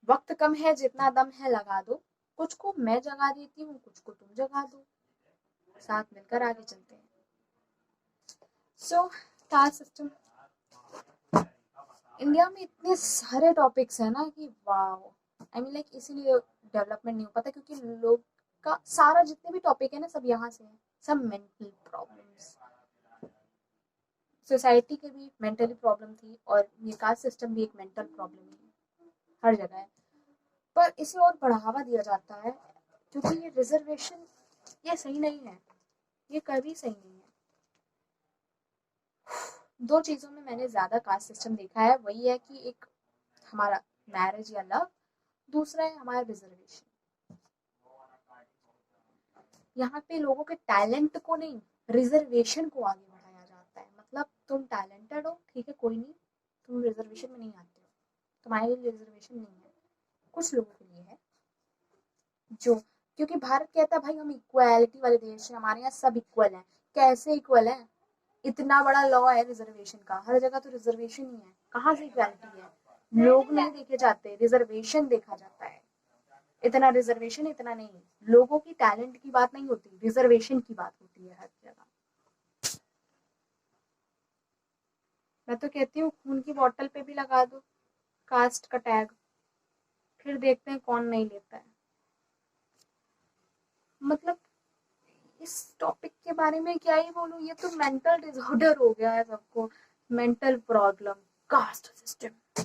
वक्त कम है, जितना दम है लगा दो, कुछ को मैं जगा देती हूँ, कुछ को तुम जगा दो, साथ मिलकर आगे चलते हैं। सो कास्ट सिस्टम, इंडिया में इतने सारे टॉपिक्स हैं ना कि वाओ, आई मीन लाइक इसीलिए डेवलपमेंट नहीं हो पाता, क्योंकि लोग का सारा जितने भी टॉपिक है ना सब यहाँ से है। सब मेंटल प्रॉब्लम्स, सोसाइटी के भी मेंटली प्रॉब्लम थी, और ये कास्ट सिस्टम भी एक मेंटल प्रॉब्लम ही है, हर जगह है। पर इसे और बढ़ावा दिया जाता है, क्योंकि ये रिजर्वेशन ये सही नहीं है, ये कभी सही नहीं है। दो चीज़ों में मैंने ज़्यादा कास्ट सिस्टम देखा है, वही है कि एक हमारा मैरिज या लव, दूसरा है हमारा रिजर्वेशन। यहाँ पे लोगों के टैलेंट को नहीं, रिजर्वेशन को आगे बढ़ाया जाता है। मतलब तुम टैलेंटेड हो, ठीक है, कोई नहीं, तुम रिजर्वेशन में नहीं आते हो, तुम्हारे लिए रिजर्वेशन नहीं है। कुछ लोगों के लिए है, जो, क्योंकि भारत कहता है भाई हम इक्वालिटी वाले देश हैं, हमारे यहाँ सब इक्वल हैं। कैसे इक्वल है? इतना बड़ा लॉ है रिजर्वेशन का, हर जगह तो रिजर्वेशन ही है, कहाँ से इक्वालिटी है? लोग नहीं देखे जाते, रिजर्वेशन देखा जाता है। इतना रिजर्वेशन, इतना नहीं। लोगों की टैलेंट की बात नहीं होती, रिजर्वेशन की बात होती है हर जगह। मैं तो कहती हूँ खून की बोतल पे भी लगा दो कास्ट का टैग, फिर देखते हैं कौन नहीं लेता है। मतलब इस टॉपिक के बारे में क्या ही बोलूं, ये तो मेंटल डिसऑर्डर हो गया है सबको, मेंटल प्रॉब्लम, कास्ट सिस्टम।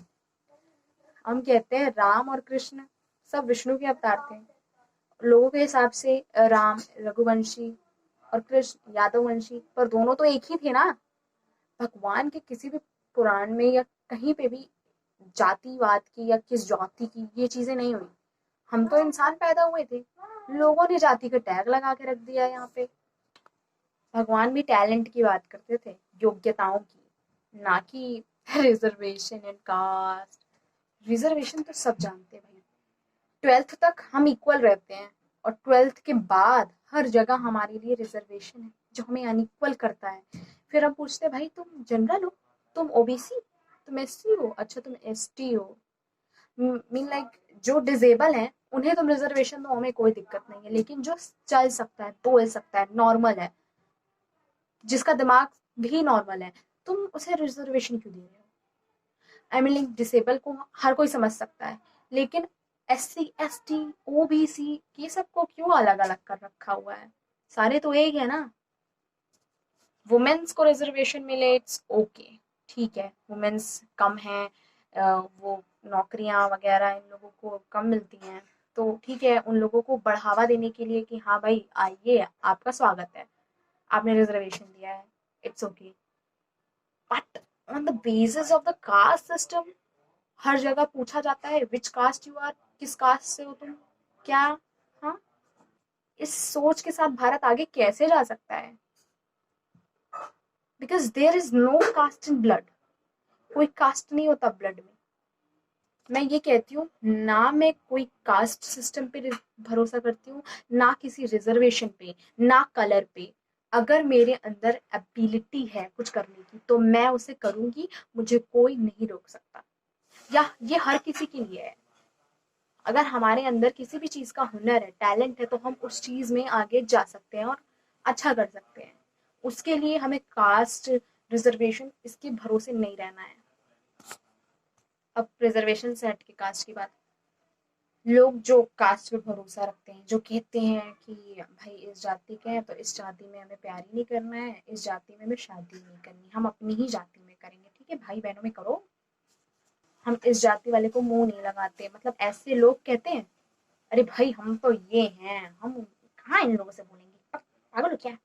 हम कहते हैं राम और कृष्ण सब विष्णु के अवतार थे, लोगों के हिसाब से राम रघुवंशी और कृष्ण यादववंशी, पर दोनों तो एक ही थे ना। भगवान के किसी भी पुराण में या कहीं पे भी जातिवाद की या किस जाति की ये चीजें नहीं हुई। हम तो इंसान पैदा हुए थे, लोगों ने जाति का टैग लगा के रख दिया यहाँ पे। भगवान भी टैलेंट की बात करते थे, योग्यताओं की, ना कि रिजर्वेशन एंड कास्ट। रिजर्वेशन तो सब जानते हैं भाई, 12th तक हम इक्वल रहते हैं, और 12th के बाद हर जगह हमारे लिए रिजर्वेशन है जो हमें अनइक्वल करता है। फिर हम पूछते हैं भाई तुम जनरल हो, तुम ओबीसी, तुम एससी हो, अच्छा तुम एसटी हो, मीन लाइक जो डिजेबल है उन्हें तुम रिजर्वेशन दो, हमें कोई दिक्कत नहीं है, लेकिन जो चल सकता है, बोल सकता है, नॉर्मल है, जिसका दिमाग भी नॉर्मल है, तुम उसे रिजर्वेशन क्यों दे रहे हो? आई मीन लाइक डिसेबल को हर कोई समझ सकता है, लेकिन SC ST OBC ये सबको क्यों अलग अलग कर रखा हुआ है? सारे तो एक है ना। वुमेन्स को रिजर्वेशन मिले, इट्स ओके, ठीक है, वुमेन्स कम है, वो नौकरियां वगैरह इन लोगों को कम मिलती हैं, तो ठीक है, उन लोगों को बढ़ावा देने के लिए कि हाँ भाई आइए, आपका स्वागत है, आपने रिजर्वेशन दिया है, it's okay. But on the basis of the caste system, हर जगह पूछा जाता है विच कास्ट यू आर, किस कास्ट से हो तुम, क्या? हाँ, इस सोच के साथ भारत आगे कैसे जा सकता है? Because there is no caste in blood, कोई कास्ट नहीं होता ब्लड में। मैं ये कहती हूँ ना, मैं कोई कास्ट सिस्टम पे भरोसा करती हूँ, ना किसी रिजर्वेशन पे, ना कलर पे। अगर मेरे अंदर एबिलिटी है कुछ करने की तो मैं उसे करूंगी, मुझे कोई नहीं रोक सकता। या ये हर किसी के लिए है, अगर हमारे अंदर किसी भी चीज का हुनर है, टैलेंट है, तो हम उस चीज में आगे जा सकते हैं और अच्छा कर सकते हैं। उसके लिए हमें कास्ट रिजर्वेशन इसके भरोसे नहीं रहना है। अब रिजर्वेशन से हट के कास्ट की बात, लोग जो कास्ट पे भरोसा रखते हैं, जो कहते हैं कि भाई इस जाति के हैं तो इस जाति में हमें प्यार ही नहीं करना है, इस जाति में हमें शादी नहीं करनी, हम अपनी ही जाति में करेंगे, ठीक है भाई बहनों में करो, हम इस जाति वाले को मुंह नहीं लगाते। मतलब ऐसे लोग कहते हैं, अरे भाई हम तो ये हैं, हम कहाँ इन लोगों से बोलेंगे, पागल हो क्या?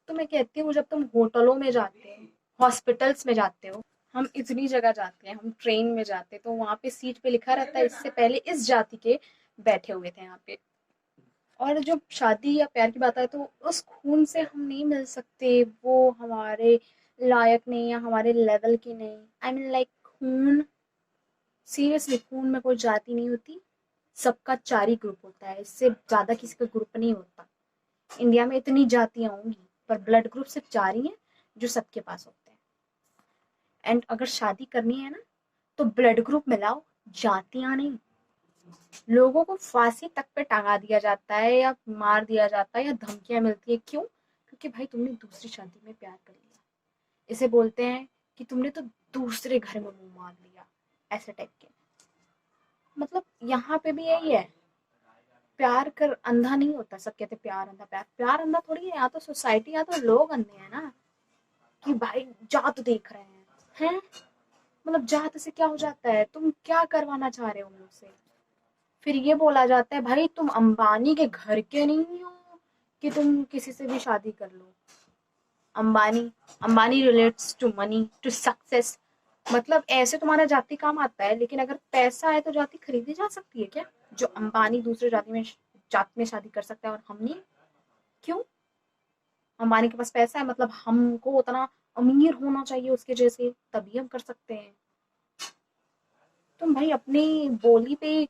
तो मैं कहती हूँ जब तुम होटलों में जाते हो, हॉस्पिटल्स में जाते हो, हम इतनी जगह जाते हैं, हम ट्रेन में जाते हैं, तो वहां पे सीट पे लिखा रहता है इससे पहले इस जाति के बैठे हुए थे यहाँ पे। और जब शादी या प्यार की बात आए तो उस खून से हम नहीं मिल सकते, वो हमारे लायक नहीं या हमारे लेवल की नहीं। आई मीन लाइक खून, सीरियसली खून में कोई जाति नहीं होती, सबका 4 ही ग्रुप होता है, इससे ज्यादा किसी का ग्रुप नहीं होता। इंडिया में इतनी जातियां होंगी पर ब्लड ग्रुप सिर्फ 4 ही हैं जो सबके पास होते हैं। एंड अगर शादी करनी है ना तो ब्लड ग्रुप मिलाओ, जातियां नहीं। लोगों को फांसी तक पे टंगा दिया जाता है या मार दिया जाता है या धमकियां मिलती है। क्यों? क्योंकि भाई तुमने दूसरी शादी में प्यार कर लिया। इसे बोलते हैं कि तुमने तो दूसरे घर में मुंह मार लिया, ऐसे टाइप के। मतलब यहाँ पे भी यही है, प्यार कर अंधा नहीं होता। सब कहते प्यार अंधा, प्यार प्यार अंधा थोड़ी है। या तो सोसाइटी या तो लोग अंधे हैं ना, कि भाई जात देख रहे हैं। मतलब जात से क्या हो जाता है? तुम क्या करवाना चाह रहे हो मुझसे? फिर ये बोला जाता है भाई तुम अंबानी के घर के नहीं हो कि तुम किसी से भी शादी कर लो। Ambani, Ambani relates to money, to success. मतलब ऐसे तुम्हारा जाति काम आता है, लेकिन अगर पैसा है तो जाति खरीदी जा सकती है क्या? जो अंबानी दूसरे जात में शादी कर सकता है और हम नहीं? क्यों? अंबानी के पास पैसा है, मतलब हमको उतना अमीर होना चाहिए उसके जैसे, तभी हम कर सकते हैं। तुम भाई अपनी बोली पे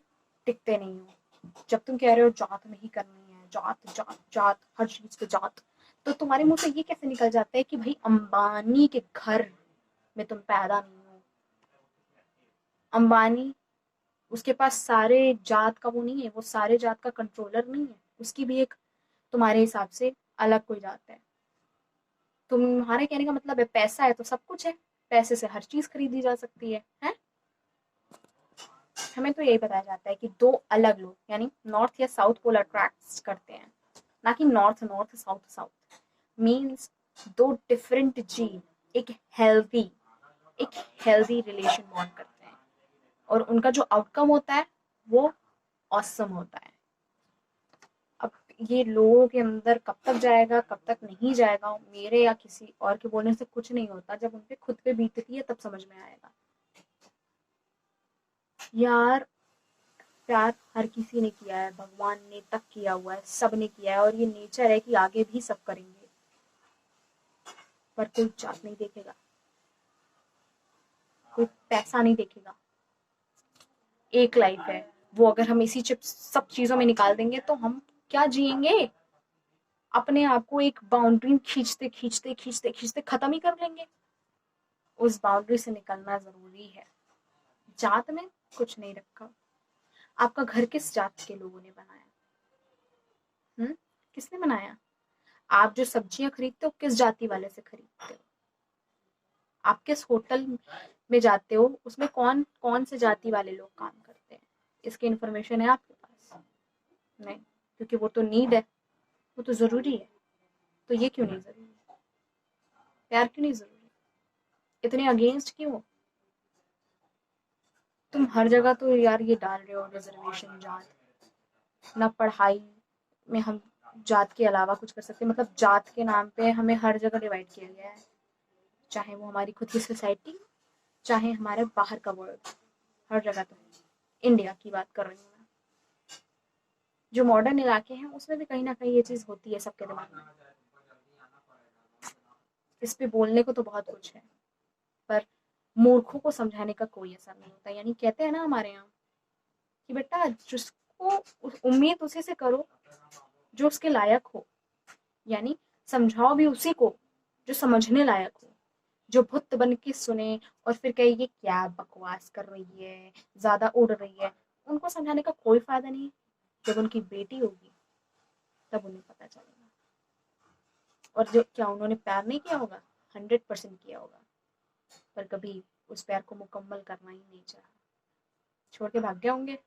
टिकते नहीं हो। जब तुम कह रहे हो जात नहीं करनी है, जात जात जात, हर चीज पे जात, तो तुम्हारे मुंह से ये कैसे निकल जाता है कि भाई अंबानी के घर में तुम पैदा नहीं हो? अंबानी, उसके पास सारे जात का वो नहीं है, वो सारे जात का कंट्रोलर नहीं है। उसकी भी एक तुम्हारे हिसाब से अलग कोई जात है। तुम्हारे कहने का मतलब है पैसा है तो सब कुछ है, पैसे से हर चीज खरीदी जा सकती है? हमें तो यही बताया जाता है कि दो अलग लोग, यानी नॉर्थ या साउथ पोल अट्रैक्ट करते हैं, ना कि north north south south. Means दो डिफरेंट जीव एक हेल्दी एक हेल्दी रिलेशन बॉन्ड करते हैं, और उनका जो आउटकम होता है वो ऑसम होता है। अब ये लोगों के अंदर कब तक जाएगा, कब तक नहीं जाएगा, मेरे या किसी और के बोलने से कुछ नहीं होता। जब उनपे खुद पे बीतती है तब समझ में आएगा। यार प्यार हर किसी ने किया है, भगवान ने तक किया हुआ है, सब ने किया है, और ये नेचर है कि आगे भी सब करेंगे। पर कोई जात नहीं देखेगा, कोई पैसा नहीं देखेगा। एक लाइफ है, वो अगर हम इसी चिप सब चीजों में निकाल देंगे तो हम क्या जिएंगे? अपने आप को एक बाउंड्री खींचते खींचते खींचते खींचते खत्म ही कर लेंगे। उस बाउंड्री से निकलना जरूरी है। जात में कुछ नहीं रखा। आपका घर किस जात के लोगों ने बनाया? किसने बनाया? आप जो सब्जियां खरीदते हो किस जाति वाले से खरीदते हो? आप किस होटल में जाते हो, उसमें कौन कौन से जाति वाले लोग काम करते हैं? इसकी इंफॉर्मेशन है आपके पास? नहीं, क्योंकि वो तो नीड है, वो तो जरूरी है। तो ये क्यों नहीं जरूरी? प्यार क्यों नहीं जरूरी? इतने अगेंस्ट क्यों हो? तुम हर जगह तो यार ये डाल रहे हो रिजर्वेशन, जात। ना पढ़ाई में हम जात के अलावा कुछ कर सकते हैं, मतलब जात के नाम पे हमें हर जगह डिवाइड किया गया है। चाहे वो हमारी खुद की सोसाइटी, चाहे हमारे बाहर का वर्ल्ड, हर जगह तो है। इंडिया की बात कर रही हूँ मैं। जो मॉडर्न इलाके हैं उसमें भी कहीं ना कहीं ये चीज होती है सबके दिमाग में। इस पे बोलने को तो बहुत कुछ है, पर मूर्खों को समझाने का कोई असर नहीं होता। यानी कहते हैं ना हमारे यहाँ कि बेटा जिसको उम्मीद उसी से करो जो उसके लायक हो। यानी समझाओ भी उसी को जो समझने लायक हो। जो भुत बन के सुने और फिर कहे ये क्या बकवास कर रही है, ज्यादा उड़ रही है, उनको समझाने का कोई फायदा नहीं। जब उनकी बेटी होगी तब उन्हें पता चलेगा। और जो क्या उन्होंने प्यार नहीं किया होगा? 100% किया होगा, पर कभी उस प्यार को मुकम्मल करना ही नहीं चाहा, छोड़ के भाग गए होंगे।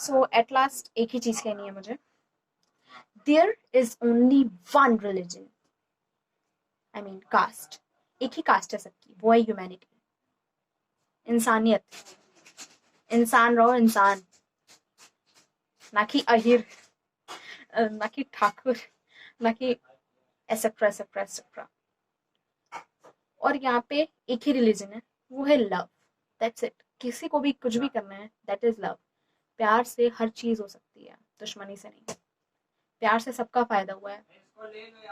सो एट लास्ट एक ही चीज कहनी है मुझे, there is only one religion, I mean caste. एक ही कास्ट है सबकी, वो है ह्यूमैनिटी, इंसानियत। इंसान रहो, इंसान, ना कि अहिर, ना कि ठाकुर, ना कि एसेट्रा एसेट्रा एसेट्रा। और यहाँ पे एक ही रिलीजन है, वो है लव। That's it. किसी को भी कुछ भी करना है, दैट इज लव। प्यार से हर चीज हो सकती है, दुश्मनी से नहीं। प्यार से सबका फायदा हुआ है,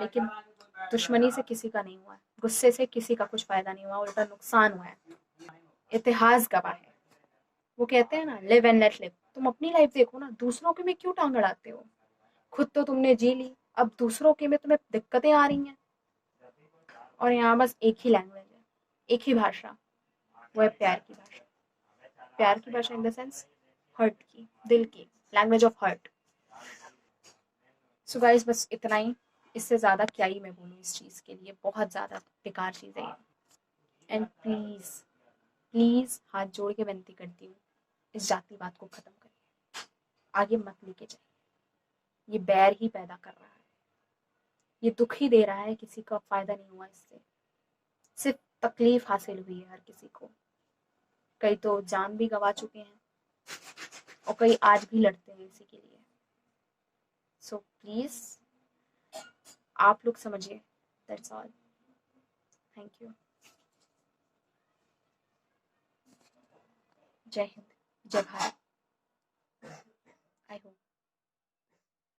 लेकिन दुश्मनी से किसी का नहीं हुआ है, गुस्से से किसी का कुछ फायदा नहीं हुआ, उल्टा नुकसान हुआ है। इतिहास गवाह है। वो कहते हैं ना, लिव एंड लेट लिव। तुम अपनी लाइफ देखो ना, दूसरों के में क्यों टांग अड़ाते हो? खुद तो तुमने जी ली, अब दूसरों के में तुम्हें दिक्कतें आ रही हैं। और यहाँ बस एक ही लैंग्वेज है, एक ही भाषा, वो है प्यार की भाषा। प्यार की भाषा इन द सेंस हर्ट की, दिल की, language of heart. So guys बस इतना ही, इससे ज़्यादा क्या ही मैं बोलूँ इस चीज़ के लिए, बहुत ज़्यादा बेकार चीज़ है ये। एंड प्लीज़ प्लीज़ हाथ जोड़ के विनती करती हूँ, इस जातिवाद को ख़त्म करिए, आगे मत लेके जाइए। ये बैर ही पैदा कर रहा है, ये दुख ही दे रहा है, किसी का फ़ायदा नहीं हुआ इससे, सिर्फ तकलीफ हासिल हुई है हर किसी को। कई तो जान भी गंवा चुके हैं और कई आज भी लड़ते हैं इसी के लिए। सो प्लीज़ आप लोग समझिए, दैट्स ऑल। Thank you. जय हिंद, जय भारत। I hope